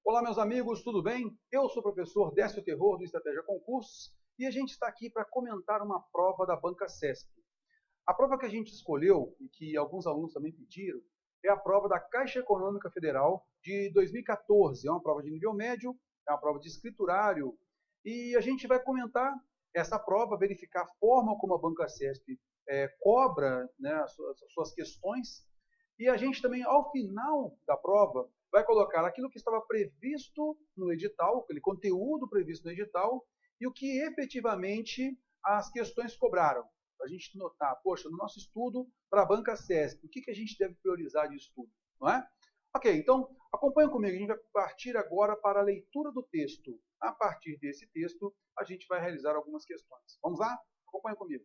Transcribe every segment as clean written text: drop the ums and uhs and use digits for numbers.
Olá, meus amigos, tudo bem? Eu sou o professor Décio Terror, do Estratégia Concursos, e a gente está aqui para comentar uma prova da Banca CESP. A prova que a gente escolheu, e que alguns alunos também pediram, é a prova da Caixa Econômica Federal de 2014. É uma prova de nível médio, é uma prova de escriturário, e a gente vai comentar essa prova, verificar a forma como a Banca CESP cobra, né, as suas questões, e a gente também, ao final da prova, vai colocar aquilo que estava previsto no edital, aquele conteúdo previsto no edital, e o que efetivamente as questões cobraram. Para a gente notar, poxa, no nosso estudo para a Banca CESP, o que a gente deve priorizar de estudo, não é? Ok, então acompanha comigo, a gente vai partir agora para a leitura do texto. A partir desse texto, a gente vai realizar algumas questões. Vamos lá? Acompanha comigo.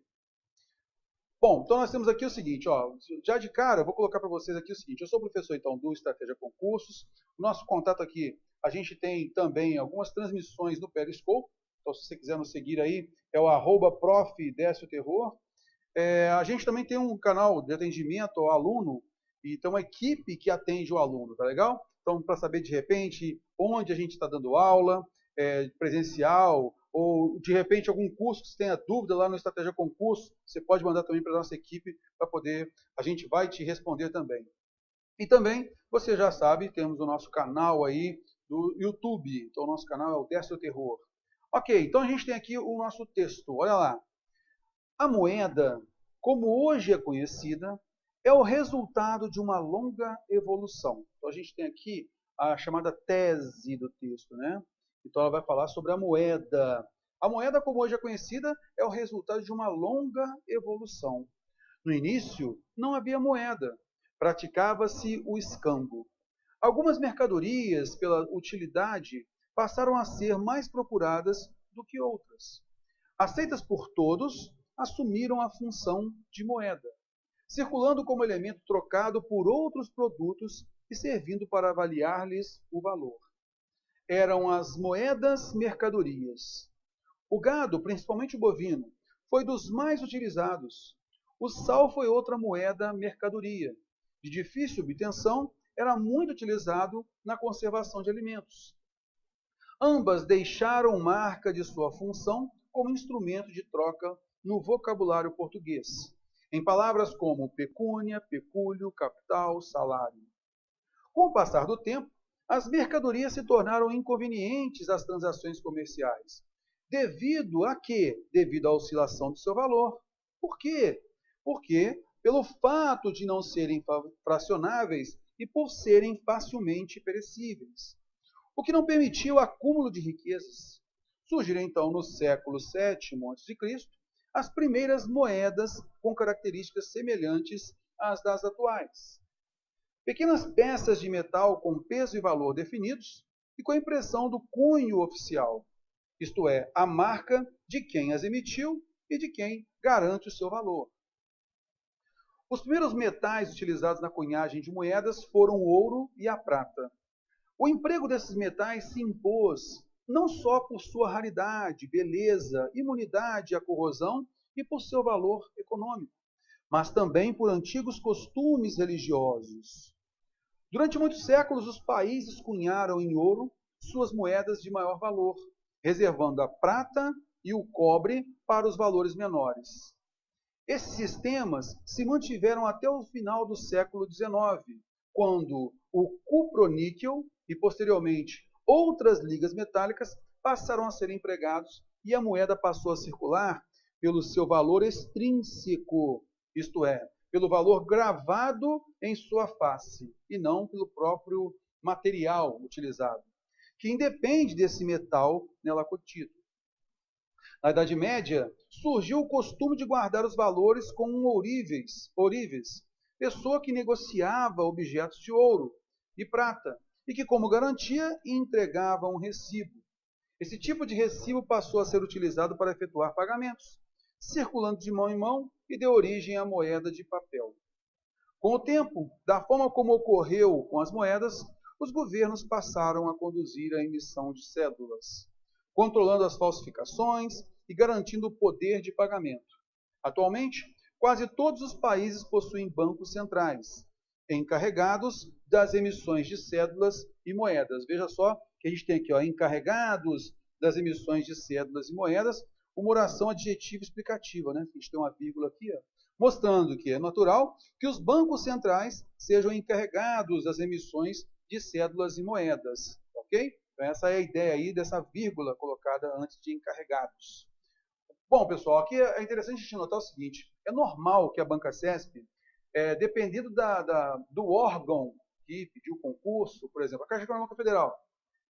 Bom, então nós temos aqui o seguinte, ó, já de cara eu vou colocar para vocês aqui o seguinte, eu sou professor então do Estratégia Concursos, o nosso contato aqui, a gente tem também algumas transmissões no Periscope, então se você quiser nos seguir aí, é o @prof.Décio-Terror. A gente também tem um canal de atendimento ao aluno, e tem uma equipe que atende o aluno, tá legal? Então, para saber de repente onde a gente está dando aula, presencial, ou de repente algum curso que você tenha dúvida lá no Estratégia Concurso, você pode mandar também para a nossa equipe, para poder, a gente vai te responder também. E também, você já sabe, temos o nosso canal aí do YouTube, então o nosso canal é o Décio Terror. Ok, então a gente tem aqui o nosso texto, olha lá. A moeda, como hoje é conhecida, é o resultado de uma longa evolução. Então a gente tem aqui a chamada tese do texto, né? Então ela vai falar sobre a moeda. A moeda, como hoje é conhecida, é o resultado de uma longa evolução. No início, não havia moeda, praticava-se o escambo. Algumas mercadorias, pela utilidade, passaram a ser mais procuradas do que outras. Aceitas por todos, assumiram a função de moeda, circulando como elemento trocado por outros produtos e servindo para avaliar-lhes o valor. Eram as moedas mercadorias. O gado, principalmente o bovino, foi dos mais utilizados. O sal foi outra moeda mercadoria. De difícil obtenção, era muito utilizado na conservação de alimentos. Ambas deixaram marca de sua função como instrumento de troca no vocabulário português, em palavras como pecúnia, pecúlio, capital, salário. Com o passar do tempo, as mercadorias se tornaram inconvenientes às transações comerciais. Devido a quê? Devido à oscilação do seu valor. Por quê? Porque, pelo fato de não serem fracionáveis e por serem facilmente perecíveis, o que não permitiu o acúmulo de riquezas. Surgiram então no século VII a.C. as primeiras moedas com características semelhantes às das atuais. Pequenas peças de metal com peso e valor definidos e com a impressão do cunho oficial, isto é, a marca de quem as emitiu e de quem garante o seu valor. Os primeiros metais utilizados na cunhagem de moedas foram o ouro e a prata. O emprego desses metais se impôs não só por sua raridade, beleza, imunidade à corrosão e por seu valor econômico, mas também por antigos costumes religiosos. Durante muitos séculos, os países cunharam em ouro suas moedas de maior valor, reservando a prata e o cobre para os valores menores. Esses sistemas se mantiveram até o final do século XIX, quando o cuproníquel e, posteriormente, outras ligas metálicas passaram a ser empregados e a moeda passou a circular pelo seu valor extrínseco, isto é, pelo valor gravado em sua face, e não pelo próprio material utilizado, que independe desse metal nela contido. Na Idade Média, surgiu o costume de guardar os valores com um ourives, pessoa que negociava objetos de ouro e prata, e que, como garantia, entregava um recibo. Esse tipo de recibo passou a ser utilizado para efetuar pagamentos, circulando de mão em mão e deu origem à moeda de papel. Com o tempo, da forma como ocorreu com as moedas, os governos passaram a conduzir a emissão de cédulas, controlando as falsificações e garantindo o poder de pagamento. Atualmente, quase todos os países possuem bancos centrais, encarregados das emissões de cédulas e moedas. Veja só que a gente tem aqui, ó, encarregados das emissões de cédulas e moedas, uma oração adjetiva explicativa, né? A gente tem uma vírgula aqui, ó, mostrando que é natural que os bancos centrais sejam encarregados das emissões de cédulas e moedas, ok? Então essa é a ideia aí dessa vírgula colocada antes de encarregados. Bom, pessoal, aqui é interessante a gente notar o seguinte, é normal que a BancaCesp, dependendo do órgão que pediu o concurso, por exemplo, a Caixa Econômica Federal,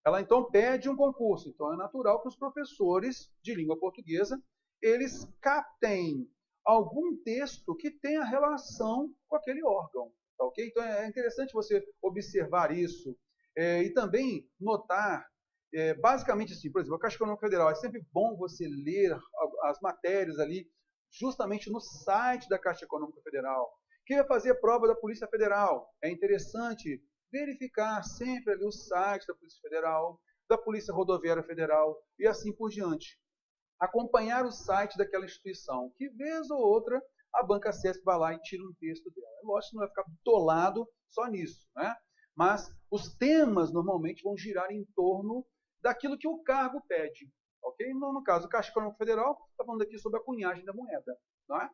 ela então pede um concurso. Então é natural que os professores de língua portuguesa, eles captem algum texto que tenha relação com aquele órgão. Tá, ok? Então é interessante você observar isso e também notar, basicamente assim, por exemplo, a Caixa Econômica Federal, é sempre bom você ler as matérias ali justamente no site da Caixa Econômica Federal. Quem vai fazer a prova da Polícia Federal? É interessante verificar sempre ali o site da Polícia Federal, da Polícia Rodoviária Federal e assim por diante. Acompanhar o site daquela instituição, que vez ou outra a BancaCesp vai lá e tira um texto dela. É lógico que não vai ficar bitolado só nisso, né? Mas os temas normalmente vão girar em torno daquilo que o cargo pede. Ok? No caso, a Caixa Econômica Federal está falando aqui sobre a cunhagem da moeda. Não é?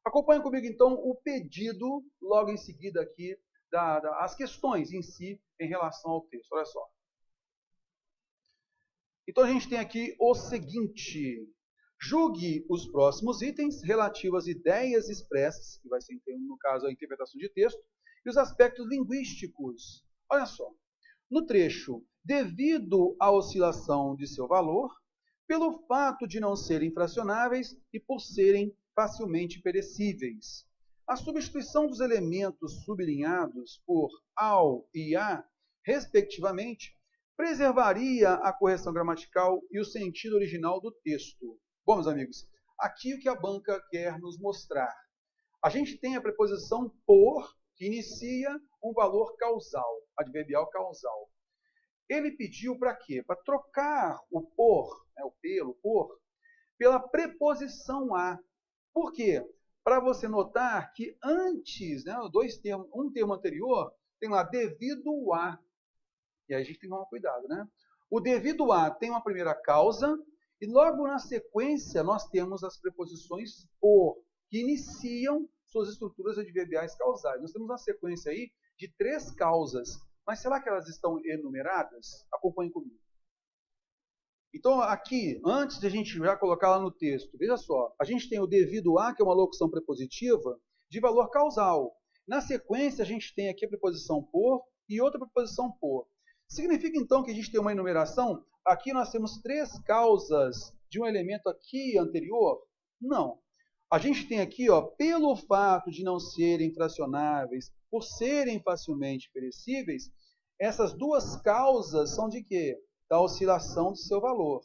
Acompanhe comigo, então, o pedido, logo em seguida aqui, as questões em si em relação ao texto. Olha só. Então, a gente tem aqui o seguinte. Julgue os próximos itens relativos às ideias expressas, que vai ser, no caso, a interpretação de texto, e os aspectos linguísticos. Olha só. No trecho, devido à oscilação de seu valor, pelo fato de não serem fracionáveis e por serem facilmente perecíveis. A substituição dos elementos sublinhados por ao e a, respectivamente, preservaria a correção gramatical e o sentido original do texto. Bom, meus amigos, aqui o que a banca quer nos mostrar. A gente tem a preposição por, que inicia um valor causal, adverbial causal. Ele pediu para quê? Para trocar o por, o pelo, por, pela preposição a. Por quê? Para você notar que antes, né, um termo anterior, tem lá devido a. E aí a gente tem que tomar cuidado, né? O devido a tem uma primeira causa e logo na sequência nós temos as preposições por, que iniciam suas estruturas adverbiais causais. Nós temos uma sequência aí de 3 causas. Mas será que elas estão enumeradas? Acompanhe comigo. Então, aqui, antes de a gente já colocar lá no texto, veja só, a gente tem o devido a, que é uma locução prepositiva, de valor causal. Na sequência, a gente tem aqui a preposição por e outra preposição por. Significa, então, que a gente tem uma enumeração? Aqui nós temos 3 causas de um elemento aqui anterior? Não. A gente tem aqui, ó, pelo fato de não serem fracionáveis, por serem facilmente perecíveis, essas 2 causas são de quê? Da oscilação de seu valor.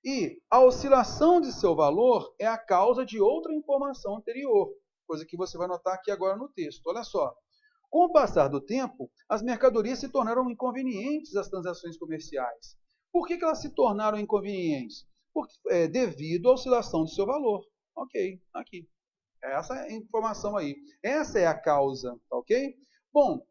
E a oscilação de seu valor é a causa de outra informação anterior, coisa que você vai notar aqui agora no texto. Olha só. Com o passar do tempo, as mercadorias se tornaram inconvenientes às transações comerciais. Por que elas se tornaram inconvenientes? Devido à oscilação de seu valor. Ok, aqui. Essa é a informação aí. Essa é a causa, tá ok? Bom,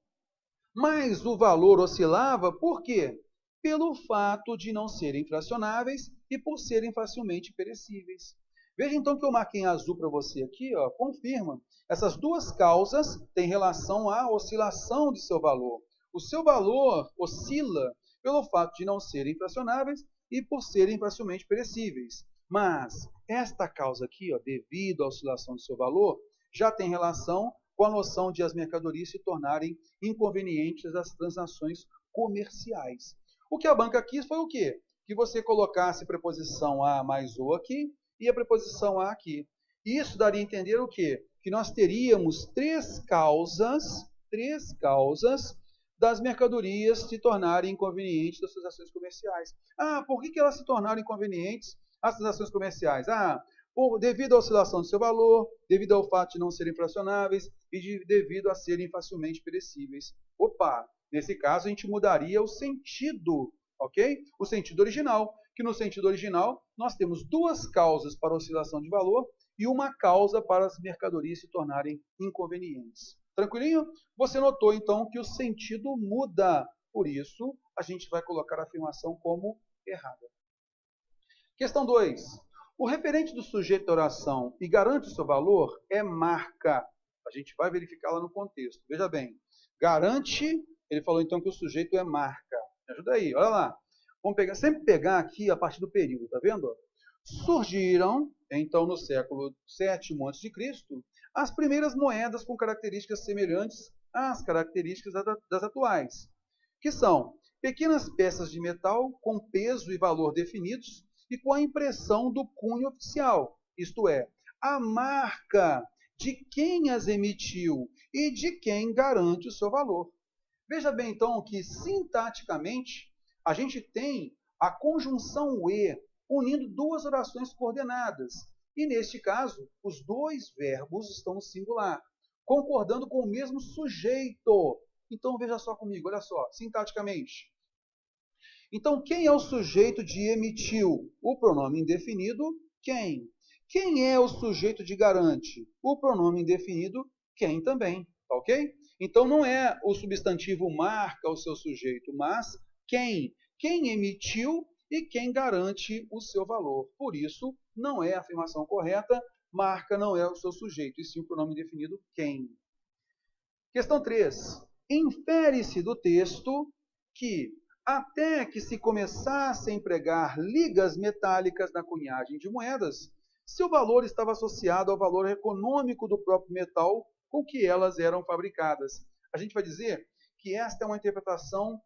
mas o valor oscilava por quê? Pelo fato de não serem fracionáveis e por serem facilmente perecíveis. Veja então que eu marquei em azul para você aqui, ó, confirma. Essas 2 causas têm relação à oscilação de seu valor. O seu valor oscila pelo fato de não serem fracionáveis e por serem facilmente perecíveis. Mas esta causa aqui, ó, devido à oscilação de seu valor, já tem relação com a noção de as mercadorias se tornarem inconvenientes das transações comerciais. O que a banca quis foi o quê? Que você colocasse a preposição a mais o aqui e a preposição a aqui. Isso daria a entender o quê? Que nós teríamos 3 causas das mercadorias se tornarem inconvenientes das transações comerciais. Ah, por que elas se tornaram inconvenientes as transações comerciais? Devido à oscilação do seu valor, devido ao fato de não serem fracionáveis e devido a serem facilmente perecíveis. Opa, nesse caso a gente mudaria o sentido, ok? O sentido original, que no sentido original nós temos 2 causas para a oscilação de valor e uma causa para as mercadorias se tornarem inconvenientes. Tranquilinho? Você notou então que o sentido muda Por isso, a gente vai colocar a afirmação como errada. Questão 2. O referente do sujeito da oração e garante o seu valor é marca. A gente vai verificar lá no contexto. Veja bem, garante, ele falou então que o sujeito é marca. Me ajuda aí, olha lá. Vamos sempre pegar aqui a partir do período, tá vendo? Surgiram, então, no século VII a.C., as primeiras moedas com características semelhantes às características das atuais, que são pequenas peças de metal com peso e valor definidos e com a impressão do cunho oficial, isto é, a marca de quem as emitiu e de quem garante o seu valor. Veja bem, então, que sintaticamente a gente tem a conjunção e unindo duas orações coordenadas. E, neste caso, os dois verbos estão no singular, concordando com o mesmo sujeito. Então, veja só comigo, olha só, sintaticamente. Então, quem é o sujeito de emitiu? O pronome indefinido, quem? Quem é o sujeito de garante? O pronome indefinido, quem também, tá ok? Então, não é o substantivo marca o seu sujeito, mas quem? Quem emitiu e quem garante o seu valor. Por isso, não é a afirmação correta, marca não é o seu sujeito, e sim o pronome indefinido, quem. Questão 3. Infere-se do texto que, até que se começasse a empregar ligas metálicas na cunhagem de moedas, seu valor estava associado ao valor econômico do próprio metal com que elas eram fabricadas. A gente vai dizer que esta é uma interpretação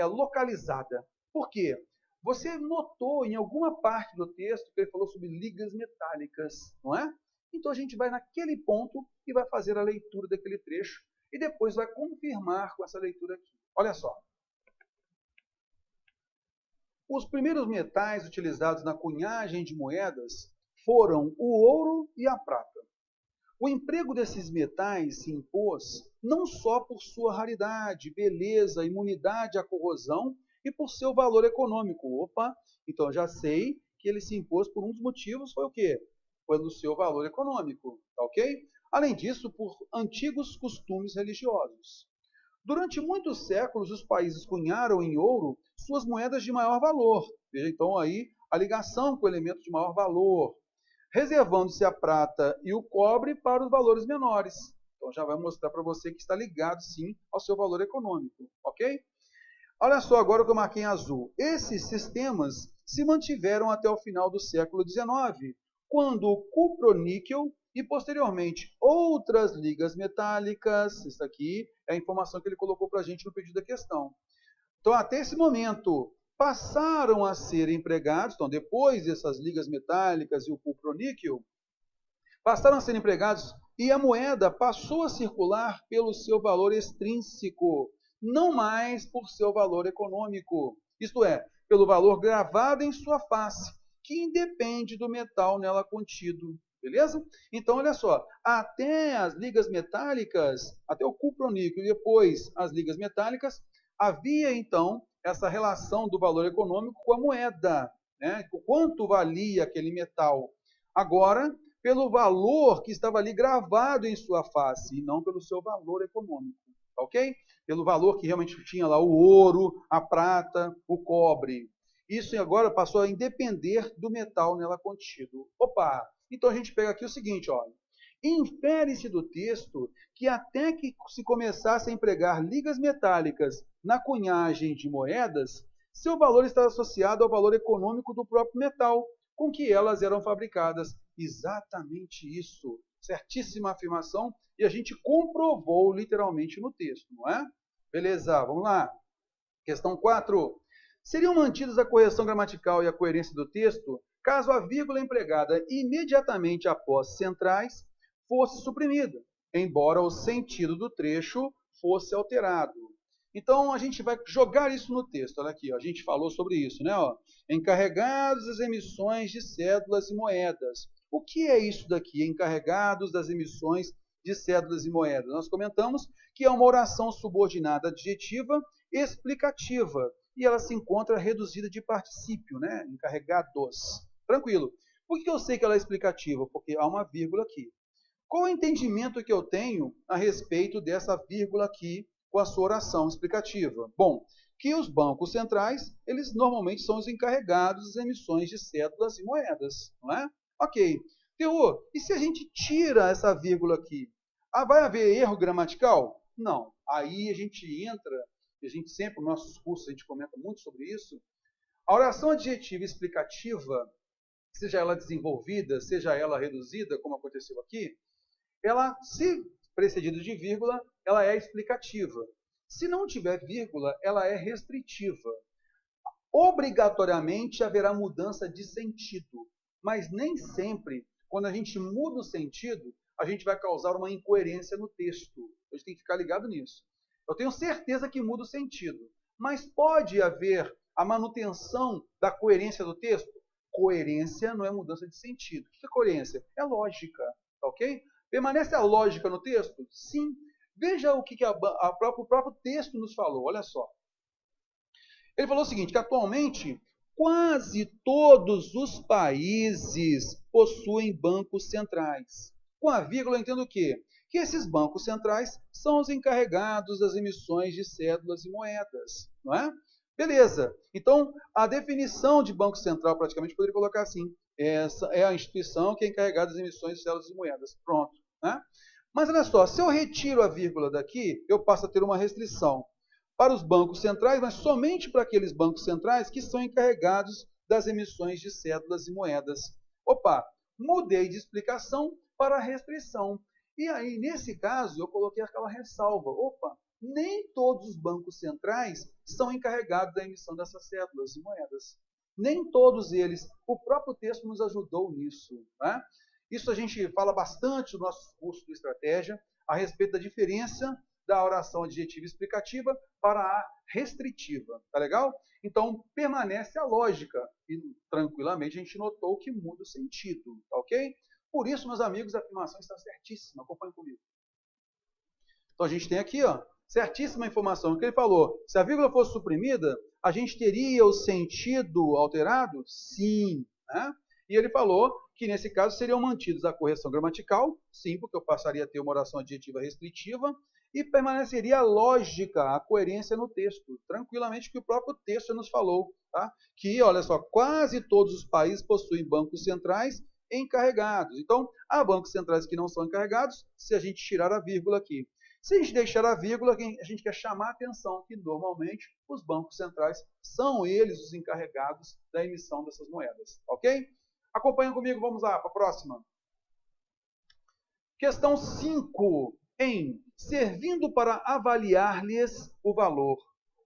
localizada. Por quê? Você notou em alguma parte do texto que ele falou sobre ligas metálicas, não é? Então a gente vai naquele ponto e vai fazer a leitura daquele trecho e depois vai confirmar com essa leitura aqui. Olha só. Os primeiros metais utilizados na cunhagem de moedas foram o ouro e a prata. O emprego desses metais se impôs não só por sua raridade, beleza, imunidade à corrosão e por seu valor econômico. Opa, então já sei que ele se impôs por um dos motivos, foi o quê? Foi no seu valor econômico, tá ok? Além disso, por antigos costumes religiosos. Durante muitos séculos, os países cunharam em ouro suas moedas de maior valor. Veja então aí a ligação com elementos de maior valor, reservando-se a prata e o cobre para os valores menores. Então já vai mostrar para você que está ligado sim ao seu valor econômico, ok? Olha só agora o que eu marquei em azul. Esses sistemas se mantiveram até o final do século XIX, quando o cuproníquel e posteriormente outras ligas metálicas, isso aqui é a informação que ele colocou para a gente no pedido da questão. Então até esse momento passaram a ser empregados, então depois dessas ligas metálicas e o cuproníquel, passaram a ser empregados e a moeda passou a circular pelo seu valor extrínseco, não mais por seu valor econômico, isto é, pelo valor gravado em sua face, que independe do metal nela contido. Beleza? Então, olha só, até as ligas metálicas, até o cuproníquel e depois as ligas metálicas, havia então essa relação do valor econômico com a moeda, né? O quanto valia aquele metal. Agora, pelo valor que estava ali gravado em sua face, e não pelo seu valor econômico, ok? Pelo valor que realmente tinha lá o ouro, a prata, o cobre. Isso agora passou a independer do metal nela contido. Opa! Então a gente pega aqui o seguinte, olha. Infere-se do texto que até que se começasse a empregar ligas metálicas na cunhagem de moedas, seu valor está associado ao valor econômico do próprio metal com que elas eram fabricadas. Exatamente isso. Certíssima afirmação e a gente comprovou literalmente no texto, não é? Beleza, vamos lá. Questão 4. Seriam mantidas a correção gramatical e a coerência do texto caso a vírgula empregada imediatamente após centrais fosse suprimida, embora o sentido do trecho fosse alterado. Então, a gente vai jogar isso no texto. Olha aqui, ó, a gente falou sobre isso, né? Ó. Encarregados das emissões de cédulas e moedas. O que é isso daqui? Encarregados das emissões de cédulas e moedas. Nós comentamos que é uma oração subordinada adjetiva explicativa e ela se encontra reduzida de particípio, né? Encarregados. Tranquilo. Por que eu sei que ela é explicativa? Porque há uma vírgula aqui. Qual o entendimento que eu tenho a respeito dessa vírgula aqui com a sua oração explicativa? Bom, que os bancos centrais, eles normalmente são os encarregados das emissões de cédulas e moedas, não é? Ok. Teor, e se a gente tira essa vírgula aqui? Vai haver erro gramatical? Não. Aí a gente entra, e a gente sempre, nos nossos cursos, a gente comenta muito sobre isso. A oração adjetiva explicativa, seja ela desenvolvida, seja ela reduzida, como aconteceu aqui, ela, se precedida de vírgula, ela é explicativa. Se não tiver vírgula, ela é restritiva. Obrigatoriamente haverá mudança de sentido, mas nem sempre, quando a gente muda o sentido, a gente vai causar uma incoerência no texto. A gente tem que ficar ligado nisso. Eu tenho certeza que muda o sentido, mas pode haver a manutenção da coerência do texto? Coerência não é mudança de sentido. O que é coerência? É lógica, tá ok? Permanece a lógica no texto? Sim. Veja o que o próprio texto nos falou, olha só. Ele falou o seguinte, que atualmente quase todos os países possuem bancos centrais. Com a vírgula eu entendo o quê? Que esses bancos centrais são os encarregados das emissões de cédulas e moedas, não é? Beleza. Então, a definição de banco central, praticamente, poderia colocar assim. Essa é a instituição que é encarregada das emissões de cédulas e moedas. Pronto. Né? Mas olha só, se eu retiro a vírgula daqui, eu passo a ter uma restrição para os bancos centrais, mas somente para aqueles bancos centrais que são encarregados das emissões de cédulas e moedas. Opa, mudei de explicação para restrição. E aí, nesse caso, eu coloquei aquela ressalva. Opa, nem todos os bancos centrais são encarregados da emissão dessas cédulas e moedas. Nem todos eles. O próprio texto nos ajudou nisso. Né? Isso a gente fala bastante no nosso curso de estratégia, a respeito da diferença da oração adjetiva explicativa para a restritiva. Tá legal? Então, permanece a lógica. E, tranquilamente, a gente notou que muda o sentido. Tá ok? Por isso, meus amigos, a afirmação está certíssima. Acompanhe comigo. Então, a gente tem aqui, ó, certíssima informação. O que ele falou? Se a vírgula fosse suprimida, a gente teria o sentido alterado? Sim. Né? E ele falou que, nesse caso, seriam mantidos a correção gramatical, sim, porque eu passaria a ter uma oração adjetiva restritiva, e permaneceria a lógica, a coerência no texto, tranquilamente, que o próprio texto nos falou. Tá? Que, olha só, quase todos os países possuem bancos centrais encarregados. Então, há bancos centrais que não são encarregados, se a gente tirar a vírgula aqui. Se a gente deixar a vírgula, a gente quer chamar a atenção que, normalmente, os bancos centrais são eles os encarregados da emissão dessas moedas. Ok? Acompanha comigo, vamos lá para a próxima. Questão 5. Em servindo para avaliar-lhes o valor.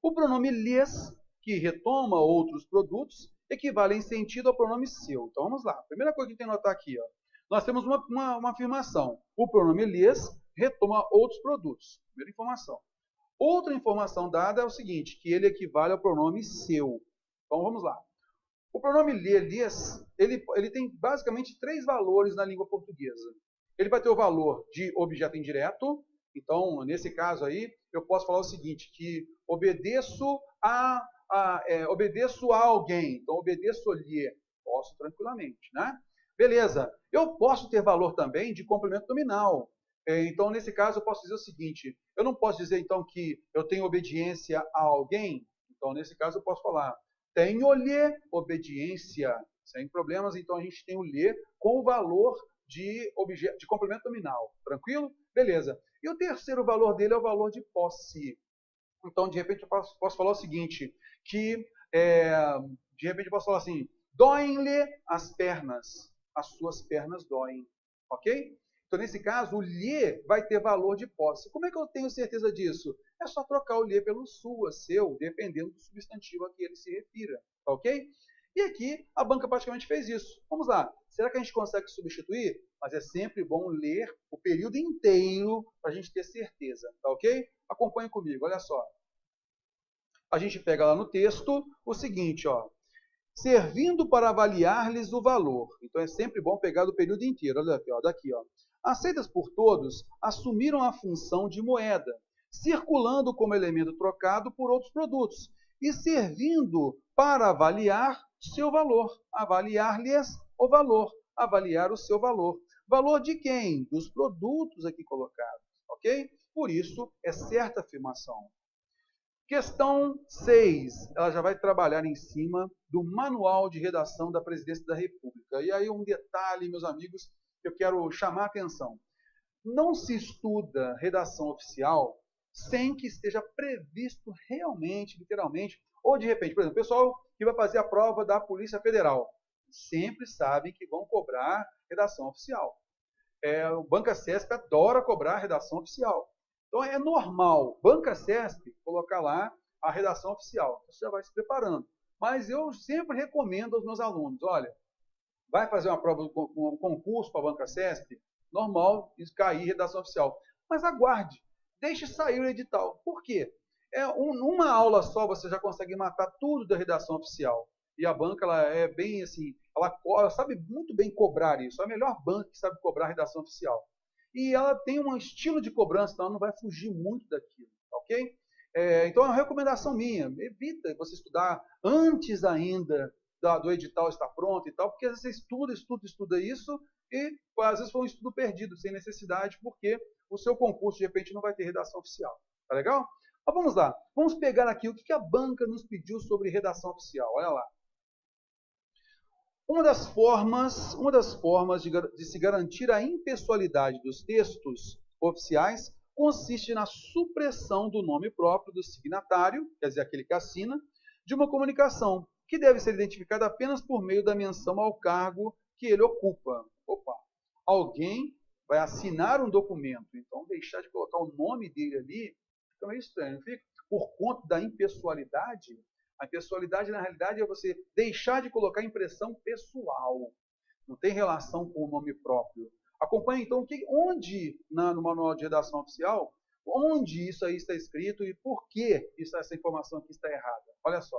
O pronome lhes, que retoma outros produtos, equivale em sentido ao pronome seu. Então, vamos lá. Primeira coisa que tem que notar aqui, ó. Nós temos uma afirmação. O pronome lhes retoma outros produtos. Primeira informação. Outra informação dada é o seguinte, que ele equivale ao pronome seu. Então, vamos lá. O pronome lhes, ele tem basicamente 3 valores na língua portuguesa. Ele vai ter o valor de objeto indireto. Então, nesse caso aí, eu posso falar o seguinte, que obedeço a alguém. Então, obedeço-lhe. Posso tranquilamente, né? Beleza. Eu posso ter valor também de complemento nominal. Então, nesse caso, eu posso dizer o seguinte, eu não posso dizer, então, que eu tenho obediência a alguém. Então, nesse caso, eu posso falar, tenho-lhe obediência. Sem problemas, então, a gente tem o lhe com o valor de complemento nominal. Tranquilo? Beleza. E o terceiro valor dele é o valor de posse. Então, de repente, eu posso falar o seguinte, que, de repente, eu posso falar assim, doem-lhe as pernas, as suas pernas doem. Ok? Então, nesse caso, o lhe vai ter valor de posse. Como é que eu tenho certeza disso? É só trocar o lhe pelo sua, seu, dependendo do substantivo a que ele se refira. Ok? E aqui, a banca praticamente fez isso. Vamos lá. Será que a gente consegue substituir? Mas é sempre bom ler o período inteiro para a gente ter certeza. Tá ok? Acompanhe comigo, olha só. A gente pega lá no texto o seguinte, ó. Servindo para avaliar-lhes o valor. Então, é sempre bom pegar do período inteiro. Olha aqui, ó, daqui, ó. Aceitas por todos, assumiram a função de moeda, circulando como elemento trocado por outros produtos e servindo para avaliar seu valor. Avaliar-lhes o valor. Avaliar o seu valor. Valor de quem? Dos produtos aqui colocados. Ok? Por isso, é certa afirmação. Questão 6, ela já vai trabalhar em cima do Manual de Redação da Presidência da República. E aí um detalhe, meus amigos, que eu quero chamar a atenção. Não se estuda redação oficial sem que esteja previsto realmente, literalmente, ou de repente, por exemplo, o pessoal que vai fazer a prova da Polícia Federal, sempre sabem que vão cobrar redação oficial. O Banca CESP adora cobrar redação oficial. Então é normal, Banca CESP, colocar lá a redação oficial. Você já vai se preparando. Mas eu sempre recomendo aos meus alunos, olha, vai fazer uma prova, um concurso para a Banca CESP, normal, cair redação oficial. Mas aguarde, deixe sair o edital. Por quê? Uma aula só você já consegue matar tudo da redação oficial. E a banca, ela é bem assim, ela sabe muito bem cobrar isso. É a melhor banca que sabe cobrar a redação oficial. E ela tem um estilo de cobrança, então ela não vai fugir muito daquilo, ok? Então é uma recomendação minha, evita você estudar antes ainda do edital estar pronto e tal, porque às vezes você estuda isso, e às vezes foi um estudo perdido, sem necessidade, porque o seu concurso, de repente, não vai ter redação oficial. Tá legal? Mas vamos lá, vamos pegar aqui o que a banca nos pediu sobre redação oficial. Olha lá. Uma das formas de se garantir a impessoalidade dos textos oficiais consiste na supressão do nome próprio do signatário, quer dizer, aquele que assina, de uma comunicação, que deve ser identificada apenas por meio da menção ao cargo que ele ocupa. Opa, alguém vai assinar um documento, então deixar de colocar o nome dele ali fica meio estranho, não fica? Por conta da impessoalidade. A impessoalidade, na realidade, é você deixar de colocar impressão pessoal. Não tem relação com o nome próprio. Acompanhe, então, onde no manual de redação oficial, onde isso aí está escrito e por que essa informação aqui está errada. Olha só.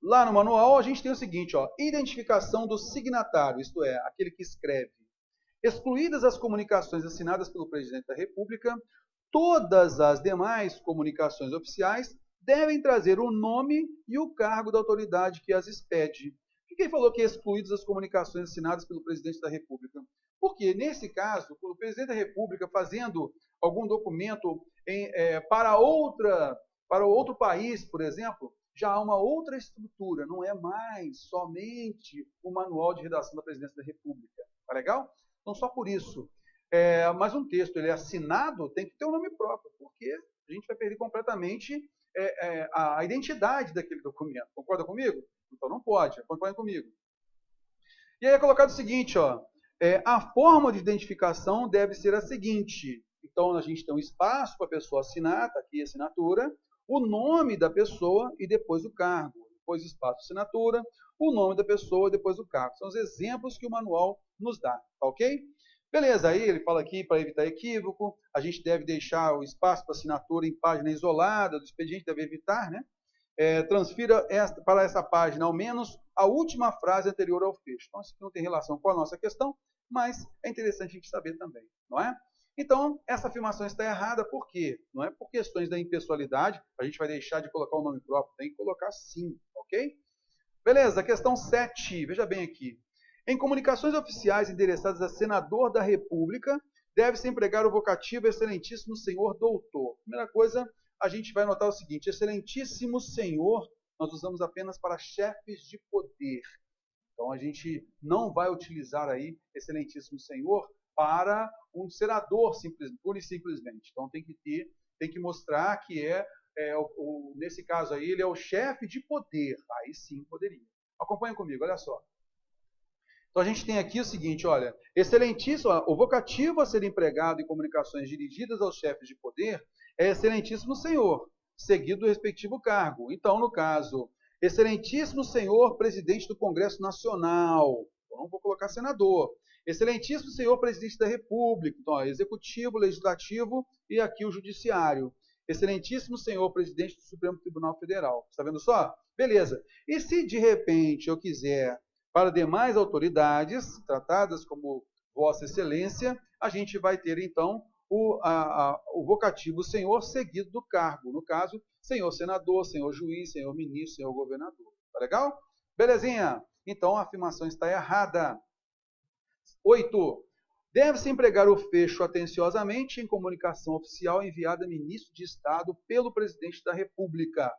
Lá no manual, a gente tem o seguinte, ó, identificação do signatário, isto é, aquele que escreve. Excluídas as comunicações assinadas pelo Presidente da República, todas as demais comunicações oficiais devem trazer o nome e o cargo da autoridade que as expede. Por que ele falou que excluídas as comunicações assinadas pelo Presidente da República? Porque, nesse caso, o Presidente da República fazendo algum documento para outro país, por exemplo, já há uma outra estrutura, não é mais somente o manual de redação da Presidência da República. Tá legal? Então, só por isso. Mas um texto ele é assinado, tem que ter um nome próprio, porque a gente vai perder completamente a identidade daquele documento. Concorda comigo? Então não pode, acompanha comigo. E aí é colocado o seguinte, ó, a forma de identificação deve ser a seguinte. Então a gente tem um espaço para a pessoa assinar, está aqui a assinatura, o nome da pessoa e depois o cargo. Depois espaço de assinatura, o nome da pessoa e depois o cargo. São os exemplos que o manual nos dá, tá ok? Beleza, aí ele fala aqui, para evitar equívoco, a gente deve deixar o espaço para assinatura em página isolada do expediente, deve evitar, né? Transfira para essa página, ao menos, a última frase anterior ao fecho. Então, isso aqui não tem relação com a nossa questão, mas é interessante a gente saber também, não é? Então, essa afirmação está errada, por quê? Não é por questões da impessoalidade, a gente vai deixar de colocar o nome próprio, tem que colocar sim, ok? Beleza, questão 7, veja bem aqui. Em comunicações oficiais endereçadas a senador da República, deve-se empregar o vocativo excelentíssimo senhor doutor. Primeira coisa, a gente vai notar o seguinte, excelentíssimo senhor, nós usamos apenas para chefes de poder. Então, a gente não vai utilizar aí excelentíssimo senhor para um senador, pura e simplesmente. Então, tem que mostrar que nesse caso aí, ele é o chefe de poder. Aí sim poderia. Acompanha comigo, olha só. Então, a gente tem aqui o seguinte, olha, excelentíssimo, o vocativo a ser empregado em comunicações dirigidas aos chefes de poder é excelentíssimo senhor, seguido do respectivo cargo. Então, no caso, excelentíssimo senhor presidente do Congresso Nacional, então não vou colocar senador, excelentíssimo senhor presidente da República, então, ó, executivo, legislativo e aqui o judiciário. Excelentíssimo senhor presidente do Supremo Tribunal Federal. Está vendo só? Beleza. E se de repente eu quiser para demais autoridades, tratadas como Vossa Excelência, a gente vai ter, então, o vocativo senhor seguido do cargo. No caso, senhor senador, senhor juiz, senhor ministro, senhor governador. Tá legal? Belezinha? Então, a afirmação está errada. 8. Deve-se empregar o fecho atenciosamente em comunicação oficial enviada a ministro de Estado pelo presidente da República.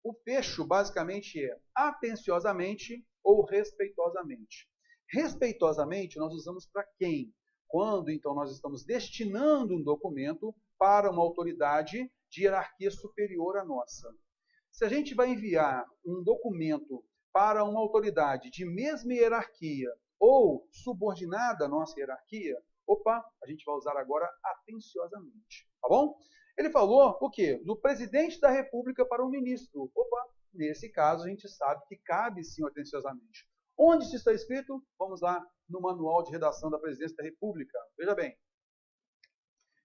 O fecho, basicamente, é atenciosamente ou respeitosamente. Respeitosamente, nós usamos para quem? Quando, então, nós estamos destinando um documento para uma autoridade de hierarquia superior à nossa. Se a gente vai enviar um documento para uma autoridade de mesma hierarquia ou subordinada à nossa hierarquia, opa, a gente vai usar agora atenciosamente, tá bom? Ele falou o quê? Do presidente da República para o ministro. Opa, nesse caso a gente sabe que cabe sim atenciosamente. Onde isso está escrito? Vamos lá no manual de redação da Presidência da República. Veja bem.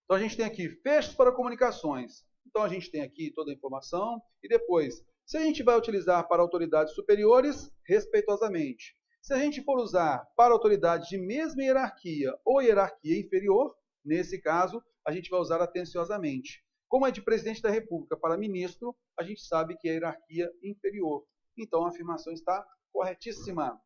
Então a gente tem aqui fechos para comunicações. Então a gente tem aqui toda a informação e depois, se a gente vai utilizar para autoridades superiores, respeitosamente. Se a gente for usar para autoridades de mesma hierarquia ou hierarquia inferior, nesse caso, a gente vai usar atenciosamente. Como é de presidente da República para ministro, a gente sabe que é hierarquia inferior. Então a afirmação está corretíssima.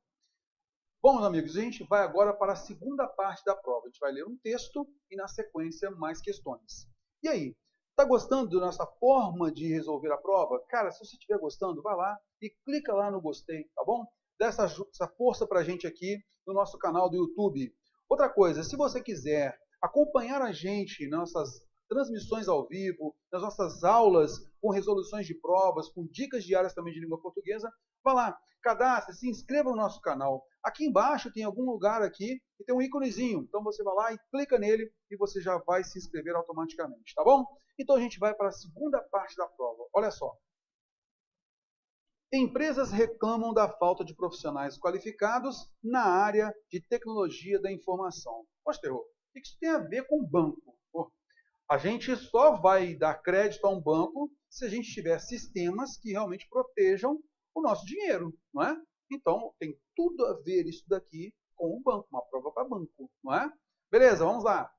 Bom, meus amigos, a gente vai agora para a segunda parte da prova. A gente vai ler um texto e, na sequência, mais questões. E aí, está gostando da nossa forma de resolver a prova? Cara, se você estiver gostando, vai lá e clica lá no gostei, tá bom? Dá essa força para a gente aqui no nosso canal do YouTube. Outra coisa, se você quiser acompanhar a gente nas nossas transmissões ao vivo, nas nossas aulas com resoluções de provas, com dicas diárias também de língua portuguesa, vá lá, cadastre, se inscreva no nosso canal. Aqui embaixo tem algum lugar aqui que tem um íconezinho. Então você vai lá e clica nele e você já vai se inscrever automaticamente, tá bom? Então a gente vai para a segunda parte da prova. Olha só. Empresas reclamam da falta de profissionais qualificados na área de tecnologia da informação. Poxa, terror, o que isso tem a ver com banco? A gente só vai dar crédito a um banco se a gente tiver sistemas que realmente protejam o nosso dinheiro, não é? Então, tem tudo a ver isso daqui com o banco, uma prova para banco, não é? Beleza, vamos lá.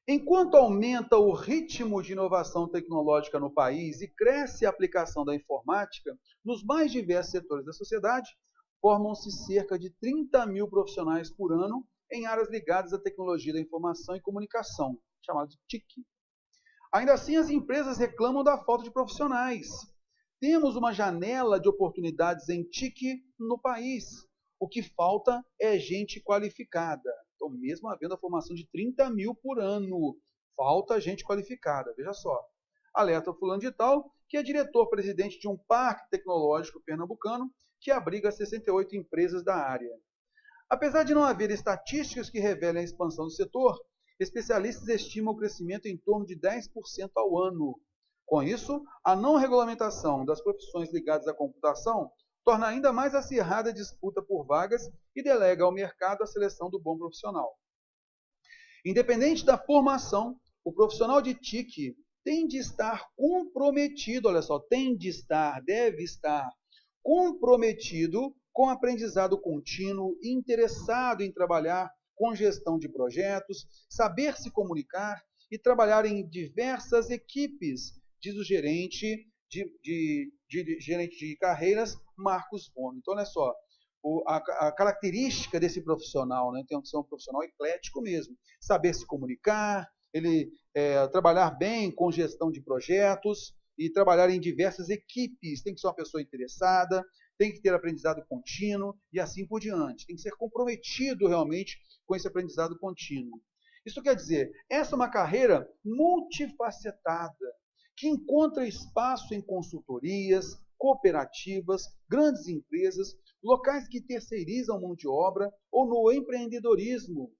Enquanto aumenta o ritmo de inovação tecnológica no país e cresce a aplicação da informática nos mais diversos setores da sociedade, formam-se cerca de 30 mil profissionais por ano em áreas ligadas à tecnologia da informação e comunicação, chamados TIC. Ainda assim, as empresas reclamam da falta de profissionais. Temos uma janela de oportunidades em TIC no país. O que falta é gente qualificada. Então, mesmo havendo a formação de 30 mil por ano, falta gente qualificada. Veja só. Alerta o fulano de tal, que é diretor-presidente de um parque tecnológico pernambucano que abriga 68 empresas da área. Apesar de não haver estatísticas que revelem a expansão do setor, especialistas estimam o crescimento em torno de 10% ao ano. Com isso, a não regulamentação das profissões ligadas à computação torna ainda mais acirrada a disputa por vagas e delega ao mercado a seleção do bom profissional. Independente da formação, o profissional de TIC tem de estar comprometido, olha só, tem de estar, deve estar comprometido com aprendizado contínuo, interessado em trabalhar com gestão de projetos, saber se comunicar e trabalhar em diversas equipes, diz o gerente de carreiras, Marcos Gomes. Então, olha só, a característica desse profissional, né, tem que ser um profissional eclético mesmo, saber se comunicar, ele trabalhar bem com gestão de projetos e trabalhar em diversas equipes, tem que ser uma pessoa interessada, tem que ter aprendizado contínuo e assim por diante, tem que ser comprometido realmente com esse aprendizado contínuo. Isso quer dizer, essa é uma carreira multifacetada, que encontra espaço em consultorias, cooperativas, grandes empresas, locais que terceirizam mão de obra ou no empreendedorismo.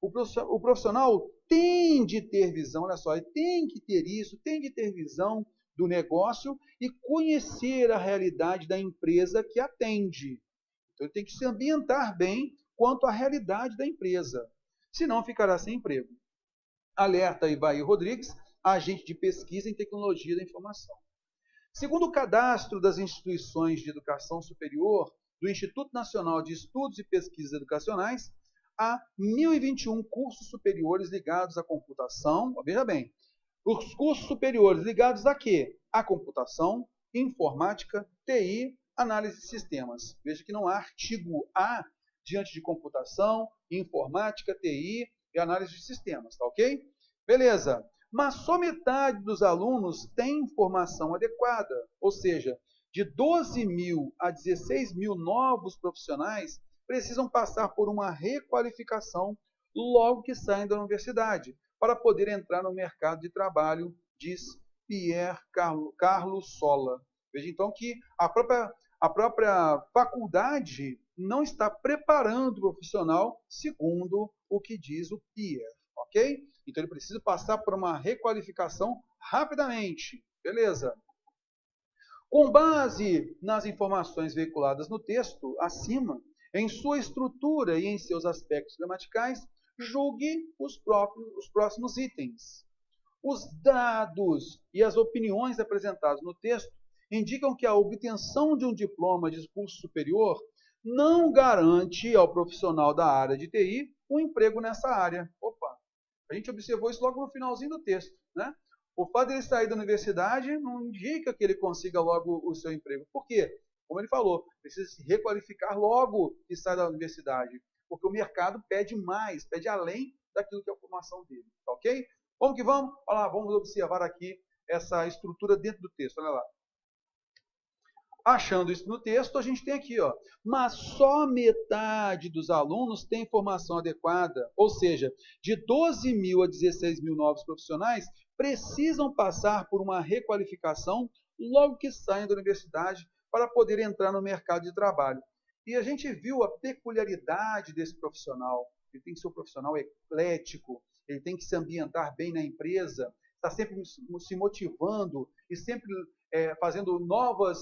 O profissional tem de ter visão, olha só, tem que ter isso, tem de ter visão do negócio e conhecer a realidade da empresa que atende. Então, ele tem que se ambientar bem quanto à realidade da empresa, senão ficará sem emprego. Alerta Ivair Rodrigues, agente de pesquisa em tecnologia da informação. Segundo o cadastro das instituições de educação superior do Instituto Nacional de Estudos e Pesquisas Educacionais, há 1.021 cursos superiores ligados à computação. Veja bem, os cursos superiores ligados a quê? A computação, informática, TI, análise de sistemas. Veja que não há artigo A diante de computação, informática, TI e análise de sistemas, tá ok? Beleza. Mas só metade dos alunos tem formação adequada, ou seja, de 12 mil a 16 mil novos profissionais precisam passar por uma requalificação logo que saem da universidade, para poder entrar no mercado de trabalho, diz Pierre Carlos Sola. Veja então que a própria faculdade não está preparando o profissional segundo o que diz o Pierre, ok? Então ele precisa passar por uma requalificação rapidamente, beleza? Com base nas informações veiculadas no texto acima, em sua estrutura e em seus aspectos gramaticais, julgue os próximos itens. Os dados e as opiniões apresentados no texto indicam que a obtenção de um diploma de curso superior não garante ao profissional da área de TI um emprego nessa área. Opa, a gente observou isso logo no finalzinho do texto, né? O fato de ele sair da universidade não indica que ele consiga logo o seu emprego. Por quê? Como ele falou, precisa se requalificar logo que sai da universidade, porque o mercado pede mais, pede além daquilo que é a formação dele, tá ok? Vamos que vamos? Olha lá, vamos observar aqui essa estrutura dentro do texto, olha lá. Achando isso no texto, a gente tem aqui, ó, mas só metade dos alunos tem formação adequada, ou seja, de 12 mil a 16 mil novos profissionais precisam passar por uma requalificação logo que saem da universidade para poder entrar no mercado de trabalho. E a gente viu a peculiaridade desse profissional. Ele tem que ser um profissional eclético, ele tem que se ambientar bem na empresa, está sempre se motivando e sempre fazendo novas,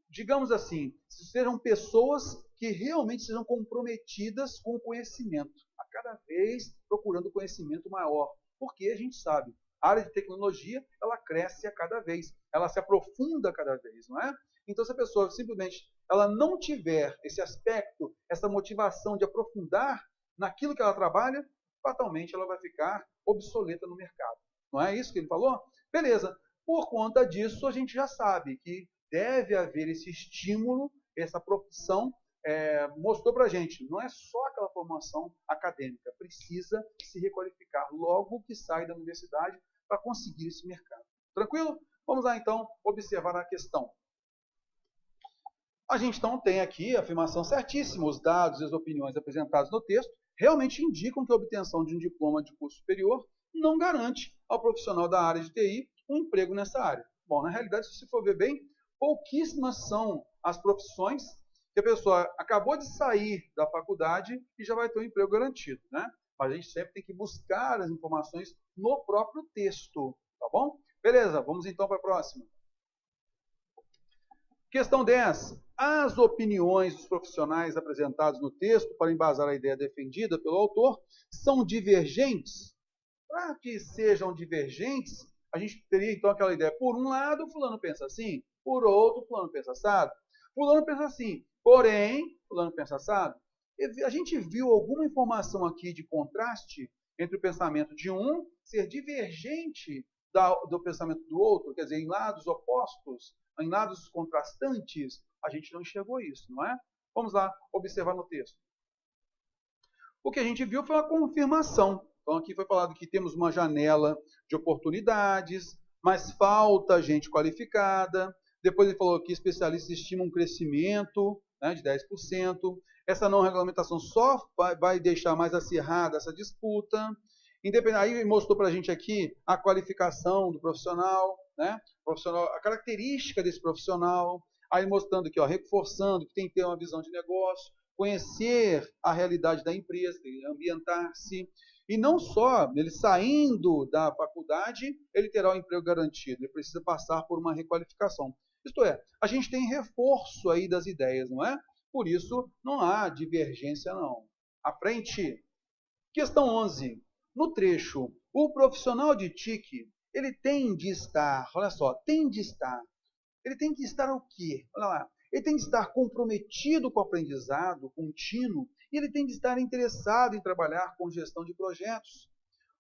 digamos assim, sejam pessoas que realmente sejam comprometidas com o conhecimento, a cada vez procurando conhecimento maior, porque a gente sabe, a área de tecnologia, ela cresce a cada vez, ela se aprofunda a cada vez, não é? Então, se a pessoa simplesmente ela não tiver esse aspecto, essa motivação de aprofundar naquilo que ela trabalha, fatalmente ela vai ficar obsoleta no mercado. Não é isso que ele falou? Beleza. Por conta disso, a gente já sabe que deve haver esse estímulo, essa profissão mostrou para a gente, não é só aquela formação acadêmica, precisa se requalificar logo que sai da universidade para conseguir esse mercado. Tranquilo? Vamos lá então observar a questão. A gente então tem aqui a afirmação certíssima, os dados e as opiniões apresentadas no texto realmente indicam que a obtenção de um diploma de curso superior não garante ao profissional da área de TI um emprego nessa área. Bom, na realidade, se você for ver bem, pouquíssimas são as profissões que a pessoa acabou de sair da faculdade e já vai ter um emprego garantido, né? Mas a gente sempre tem que buscar as informações no próprio texto, tá bom? Beleza, vamos então para a próxima. Questão 10. As opiniões dos profissionais apresentados no texto para embasar a ideia defendida pelo autor são divergentes? Para que sejam divergentes, a gente teria então aquela ideia, por um lado, fulano pensa assim, por outro, fulano pensa assado. Fulano pensa assim, porém, fulano pensa assado. A gente viu alguma informação aqui de contraste entre o pensamento de um ser divergente do pensamento do outro, quer dizer, em lados opostos, em lados contrastantes, a gente não enxergou isso, não é? Vamos lá observar no texto. O que a gente viu foi uma confirmação. Então aqui foi falado que temos uma janela de oportunidades, mas falta gente qualificada. Depois ele falou que especialistas estimam um crescimento, né, de 10%. Essa não regulamentação só vai deixar mais acirrada essa disputa. Aí mostrou para a gente aqui a qualificação do profissional, né? A característica desse profissional. Aí mostrando aqui, ó, reforçando que tem que ter uma visão de negócio, conhecer a realidade da empresa, ambientar-se. E não só, ele saindo da faculdade, ele terá o emprego garantido. Ele precisa passar por uma requalificação. Isto é, a gente tem reforço aí das ideias, não é? Por isso, não há divergência, não. À frente. Questão 11. No trecho, o profissional de TIC, ele tem de estar, olha só, tem de estar. Ele tem que estar o quê? Olha lá. Ele tem que estar comprometido com o aprendizado contínuo e ele tem que estar interessado em trabalhar com gestão de projetos.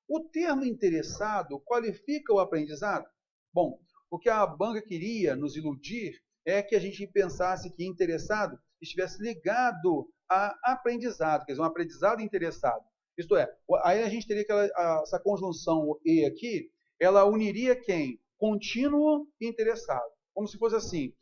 O termo interessado qualifica o aprendizado? Bom, o que a banca queria nos iludir é que a gente pensasse que interessado estivesse ligado a aprendizado, quer dizer, um aprendizado interessado. Isto é, aí a gente teria essa conjunção e aqui, ela uniria quem? Contínuo e interessado. Como se fosse assim,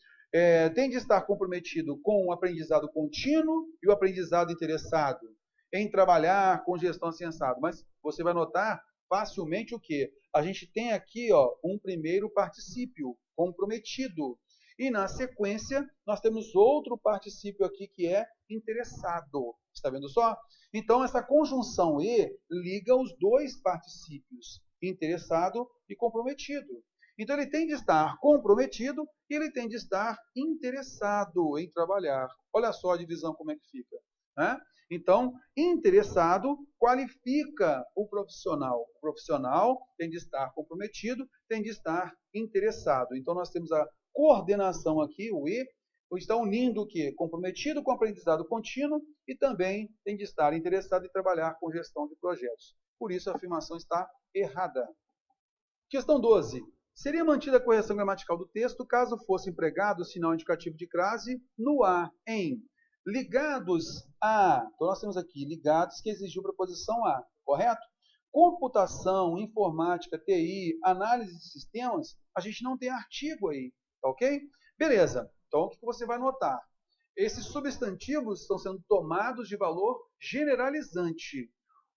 tem de estar comprometido com o aprendizado contínuo e o aprendizado interessado em trabalhar com gestão sensata. Mas você vai notar facilmente o quê? A gente tem aqui um primeiro particípio, comprometido. E na sequência, nós temos outro particípio aqui que é interessado. Está vendo só? Então, essa conjunção e liga os dois particípios, interessado e comprometido. Então, ele tem de estar comprometido e ele tem de estar interessado em trabalhar. Olha só a divisão como é que fica, né? Então, interessado qualifica o profissional. O profissional tem de estar comprometido, tem de estar interessado. Então, nós temos a coordenação aqui, o E, está unindo o quê? Comprometido com o aprendizado contínuo e também tem de estar interessado em trabalhar com gestão de projetos. Por isso, a afirmação está errada. Questão 12. Seria mantida a correção gramatical do texto caso fosse empregado o sinal indicativo de crase no A, em ligados a. Então, nós temos aqui ligados que exigiu preposição a, correto? Computação, informática, TI, análise de sistemas, a gente não tem artigo aí, tá ok? Beleza. Então, o que você vai notar? Esses substantivos estão sendo tomados de valor generalizante.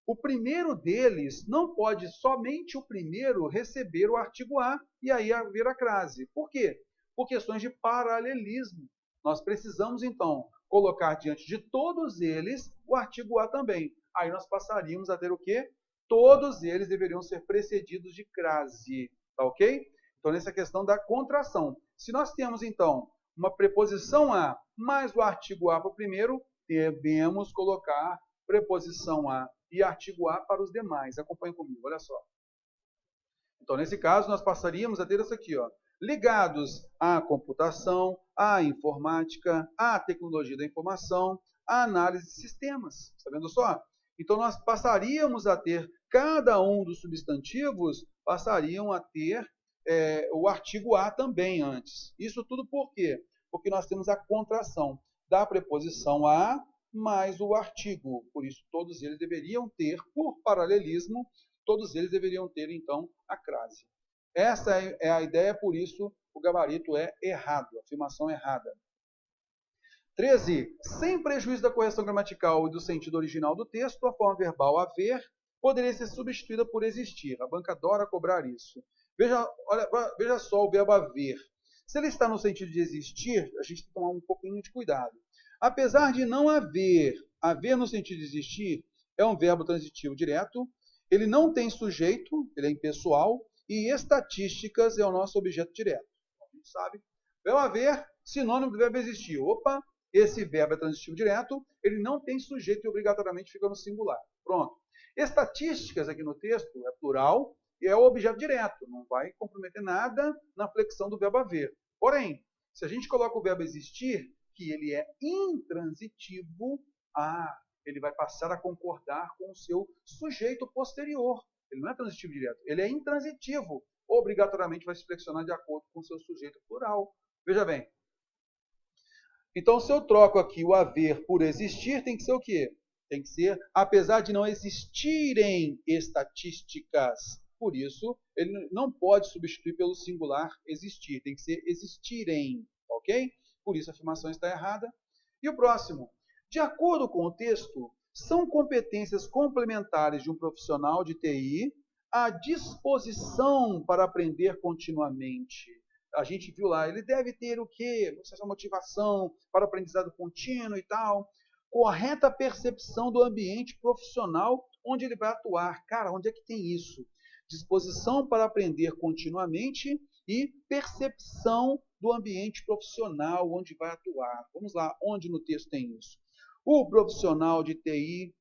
O primeiro deles não pode, somente o primeiro, receber o artigo A e aí haver a crase. Por quê? Por questões de paralelismo. Nós precisamos, então, colocar diante de todos eles o artigo A também. Aí nós passaríamos a ter o quê? Todos eles deveriam ser precedidos de crase. Tá ok? Então, nessa questão da contração. Se nós temos, então, uma preposição a mais o artigo A para o primeiro, devemos colocar preposição a e artigo a para os demais. Acompanhe comigo, olha só. Então, nesse caso, nós passaríamos a ter isso aqui, ó, ligados à computação, à informática, à tecnologia da informação, à análise de sistemas. Está vendo só? Então, nós passaríamos a ter, cada um dos substantivos passariam a ter o artigo a também antes. Isso tudo por quê? Porque nós temos a contração da preposição a mais o artigo. Por isso, todos eles deveriam ter, por paralelismo, todos eles deveriam ter, então, a crase. Essa é a ideia, por isso o gabarito é errado, a afirmação é errada. 13. Sem prejuízo da correção gramatical e do sentido original do texto, a forma verbal haver poderia ser substituída por existir. A banca adora cobrar isso. Veja só o verbo haver. Se ele está no sentido de existir, a gente tem que tomar um pouquinho de cuidado. Apesar de não haver, haver no sentido de existir, é um verbo transitivo direto, ele não tem sujeito, ele é impessoal, e estatísticas é o nosso objeto direto. A gente sabe. Verbo haver, sinônimo do verbo existir. Opa, esse verbo é transitivo direto, ele não tem sujeito e obrigatoriamente fica no singular. Pronto. Estatísticas aqui no texto é plural e é o objeto direto, não vai comprometer nada na flexão do verbo haver. Porém, se a gente coloca o verbo existir, que ele é intransitivo, ele vai passar a concordar com o seu sujeito posterior. Ele não é transitivo direto, ele é intransitivo. Obrigatoriamente vai se flexionar de acordo com o seu sujeito plural. Veja bem. Então, se eu troco aqui o haver por existir, tem que ser o quê? Tem que ser, apesar de não existirem estatísticas. Por isso, ele não pode substituir pelo singular existir. Tem que ser existirem, ok? Por isso a afirmação está errada. E o próximo. De acordo com o texto, são competências complementares de um profissional de TI à disposição para aprender continuamente. A gente viu lá, ele deve ter o quê? Essa motivação para o aprendizado contínuo e tal. Correta percepção do ambiente profissional onde ele vai atuar. Cara, onde é que tem isso? Disposição para aprender continuamente e percepção do ambiente profissional onde vai atuar. Vamos lá, onde no texto tem isso? O profissional de TI,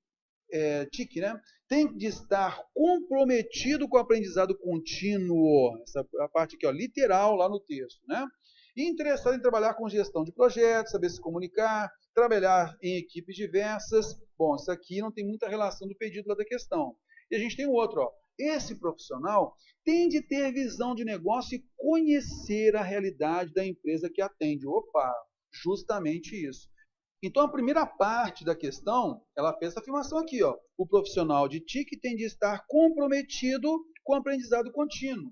TIC, né, tem de estar comprometido com o aprendizado contínuo. Essa é a parte aqui, ó, literal, lá no texto, né? E interessado em trabalhar com gestão de projetos, saber se comunicar, trabalhar em equipes diversas. Bom, isso aqui não tem muita relação do pedido lá da questão. E a gente tem o outro, ó. Esse profissional tem de ter visão de negócio e conhecer a realidade da empresa que atende. Opa, justamente isso. Então, a primeira parte da questão, ela fez essa afirmação aqui, ó. O profissional de TIC tem de estar comprometido com o aprendizado contínuo.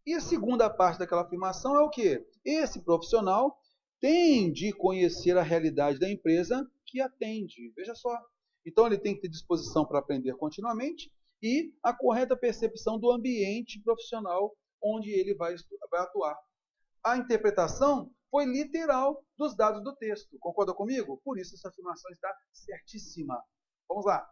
E a segunda parte daquela afirmação é o quê? Esse profissional tem de conhecer a realidade da empresa que atende. Veja só. Então, ele tem que ter disposição para aprender continuamente e a correta percepção do ambiente profissional onde ele vai atuar. A interpretação foi literal dos dados do texto. Concorda comigo? Por isso essa afirmação está certíssima. Vamos lá.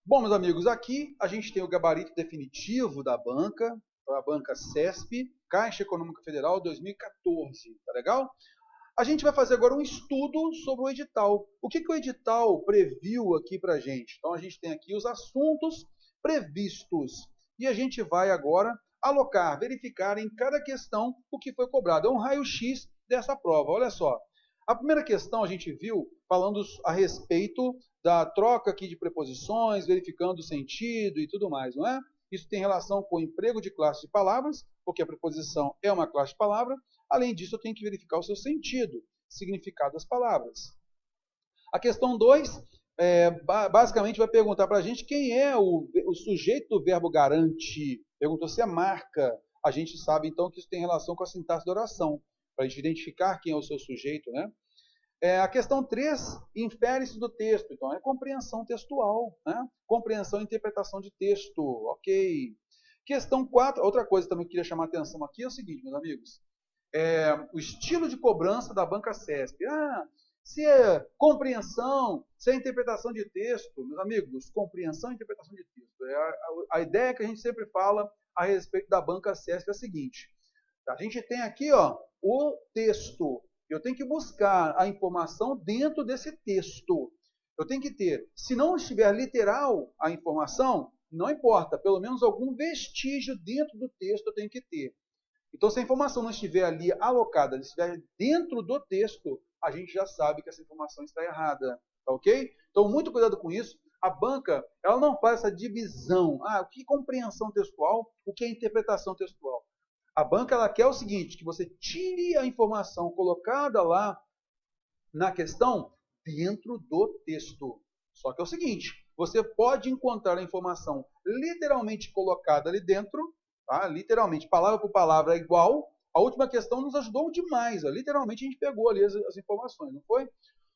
Bom, meus amigos, aqui a gente tem o gabarito definitivo da banca, a banca CESP, Caixa Econômica Federal 2014. Tá legal? A gente vai fazer agora um estudo sobre o edital. O que o edital previu aqui para a gente? Então, a gente tem aqui os assuntos previstos. E a gente vai agora alocar, verificar em cada questão o que foi cobrado. É um raio-x dessa prova. Olha só. A primeira questão a gente viu falando a respeito da troca aqui de preposições, verificando o sentido e tudo mais, não é? Isso tem relação com o emprego de classe de palavras, porque a preposição é uma classe de palavra. Além disso, eu tenho que verificar o seu sentido, significado das palavras. A questão 2, basicamente vai perguntar para a gente quem é o sujeito do verbo garante. Perguntou se é marca. A gente sabe, então, que isso tem relação com a sintaxe da oração, para a gente identificar quem é o seu sujeito, né? A questão 3, infere-se do texto. Então, é compreensão textual, né? Compreensão e interpretação de texto. Ok. Questão 4, outra coisa também que eu queria chamar a atenção aqui é o seguinte, meus amigos. O estilo de cobrança da banca CESP. Se é compreensão, se é interpretação de texto, meus amigos, compreensão e interpretação de texto. A ideia que a gente sempre fala a respeito da banca CESP é a seguinte. A gente tem aqui, ó, o texto. Eu tenho que buscar a informação dentro desse texto. Eu tenho que ter, se não estiver literal a informação, não importa, pelo menos algum vestígio dentro do texto eu tenho que ter. Então, se a informação não estiver ali alocada, estiver dentro do texto, a gente já sabe que essa informação está errada, tá ok? Então, muito cuidado com isso. A banca, ela não faz essa divisão. O que é compreensão textual, o que é interpretação textual. A banca, ela quer o seguinte, que você tire a informação colocada lá na questão dentro do texto. Só que é o seguinte, você pode encontrar a informação literalmente colocada ali dentro, tá? Literalmente, palavra por palavra é igual. A última questão nos ajudou demais. Literalmente, a gente pegou ali as informações, não foi?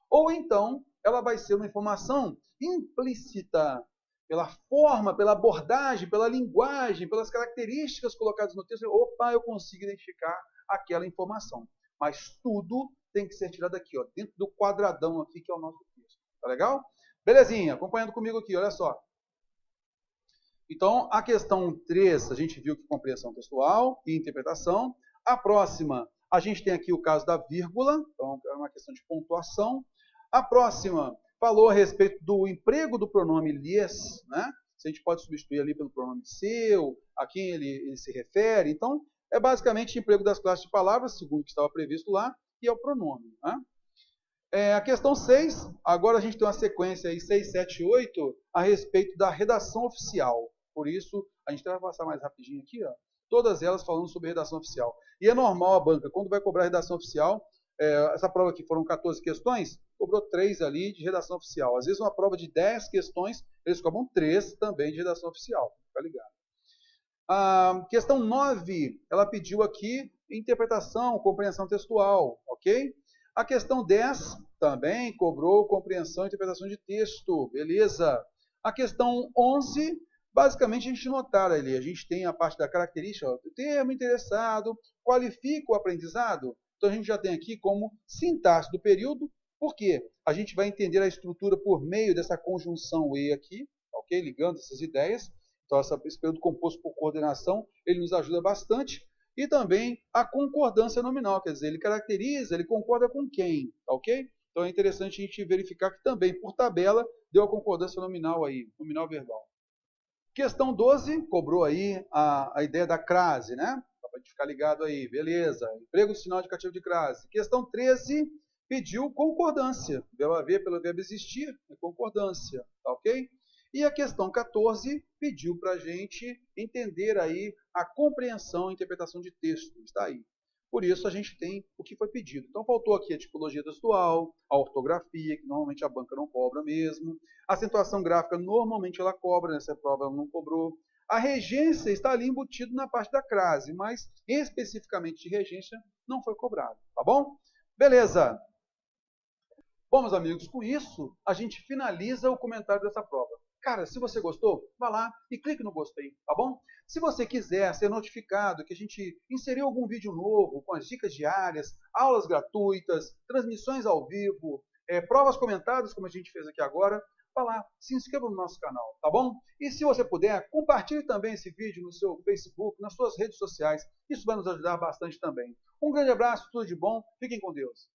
Ou então, ela vai ser uma informação implícita, pela forma, pela abordagem, pela linguagem, pelas características colocadas no texto. Opa, eu consigo identificar aquela informação. Mas tudo tem que ser tirado aqui, ó, dentro do quadradão aqui, que é o nosso texto. Tá legal? Belezinha, acompanhando comigo aqui, olha só. Então, a questão 3, a gente viu que compreensão textual e interpretação. A próxima, a gente tem aqui o caso da vírgula, então é uma questão de pontuação. A próxima falou a respeito do emprego do pronome lhes, né? Se a gente pode substituir ali pelo pronome seu, a quem ele se refere. Então, é basicamente o emprego das classes de palavras, segundo o que estava previsto lá, e é o pronome, né? A questão 6, agora a gente tem uma sequência aí, 6, 7 e 8, a respeito da redação oficial. Por isso, a gente vai passar mais rapidinho aqui, ó, todas elas falando sobre redação oficial. E é normal a banca, quando vai cobrar redação oficial, essa prova aqui foram 14 questões, cobrou 3 ali de redação oficial. Às vezes uma prova de 10 questões, eles cobram 3 também de redação oficial. Fica ligado. A questão 9, ela pediu aqui interpretação, compreensão textual, ok? A questão 10 também cobrou compreensão e interpretação de texto, beleza? A questão 11, basicamente a gente notaram ali, a gente tem a parte da característica, ó, o termo interessado, qualifica o aprendizado. Então a gente já tem aqui como sintaxe do período, porque a gente vai entender a estrutura por meio dessa conjunção e aqui, ok? Ligando essas ideias. Então esse período composto por coordenação, ele nos ajuda bastante. E também a concordância nominal, quer dizer, ele caracteriza, ele concorda com quem, ok? Então é interessante a gente verificar que também, por tabela, deu a concordância nominal aí, nominal verbal. Questão 12, cobrou aí a ideia da crase, né? Para ficar ligado aí, beleza. Emprego do sinal indicativo de crase. Questão 13, pediu concordância. Verbo haver pelo verbo existir, é concordância, tá ok? E a questão 14 pediu para a gente entender aí a compreensão e interpretação de texto. Está aí. Por isso a gente tem o que foi pedido. Então faltou aqui a tipologia textual, a ortografia, que normalmente a banca não cobra mesmo. A acentuação gráfica normalmente ela cobra, nessa prova ela não cobrou. A regência está ali embutido na parte da crase, mas especificamente de regência não foi cobrado, tá bom? Beleza. Bom, meus amigos, com isso a gente finaliza o comentário dessa prova. Cara, se você gostou, vá lá e clique no gostei, tá bom? Se você quiser ser notificado que a gente inseriu algum vídeo novo com as dicas diárias, aulas gratuitas, transmissões ao vivo, provas comentadas, como a gente fez aqui agora, vá lá, se inscreva no nosso canal, tá bom? E se você puder, compartilhe também esse vídeo no seu Facebook, nas suas redes sociais. Isso vai nos ajudar bastante também. Um grande abraço, tudo de bom, fiquem com Deus.